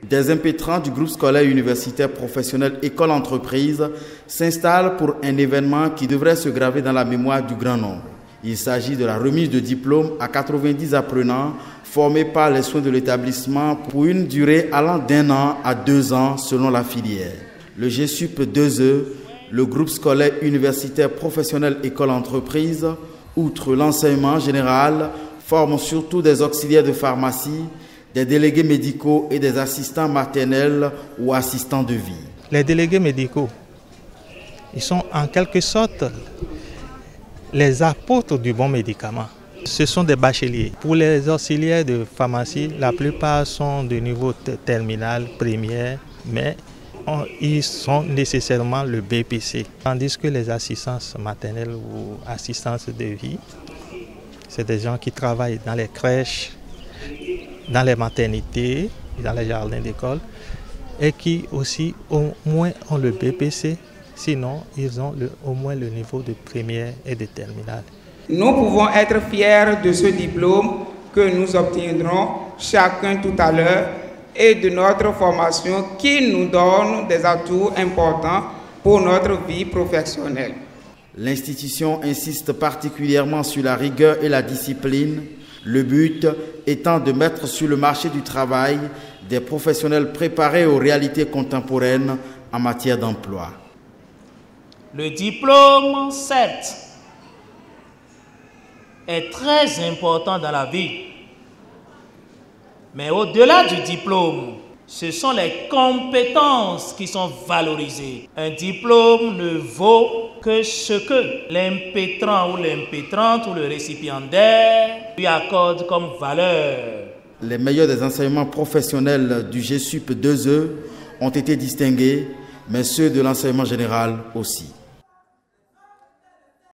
Des impétrants du groupe scolaire universitaire professionnel École-Entreprise s'installent pour un événement qui devrait se graver dans la mémoire du grand nombre. Il s'agit de la remise de diplôme à 90 apprenants formés par les soins de l'établissement pour une durée allant d'1 an à 2 ans selon la filière. Le GESUP 2E, le groupe scolaire universitaire professionnel École-Entreprise, outre l'enseignement général, forme surtout des auxiliaires de pharmacie, des délégués médicaux et des assistants maternels ou assistants de vie. Les délégués médicaux, ils sont en quelque sorte les apôtres du bon médicament. Ce sont des bacheliers. Pour les auxiliaires de pharmacie, la plupart sont de niveau terminal, première, mais ils sont nécessairement le BPC. Tandis que les assistances maternelles ou assistances de vie, c'est des gens qui travaillent dans les crèches, dans les maternités, dans les jardins d'école, et qui aussi au moins ont le BPC, sinon ils ont au moins le niveau de première et de terminale. Nous pouvons être fiers de ce diplôme que nous obtiendrons chacun tout à l'heure et de notre formation qui nous donne des atouts importants pour notre vie professionnelle. L'institution insiste particulièrement sur la rigueur et la discipline, le but étant de mettre sur le marché du travail des professionnels préparés aux réalités contemporaines en matière d'emploi. Le diplôme, certes, est très important dans la vie. Mais au-delà du diplôme, ce sont les compétences qui sont valorisées. Un diplôme ne vaut que ce que l'impétrant ou l'impétrante ou le récipiendaire lui accorde comme valeur. Les meilleurs des enseignements professionnels du GESUP 2E ont été distingués, mais ceux de l'enseignement général aussi.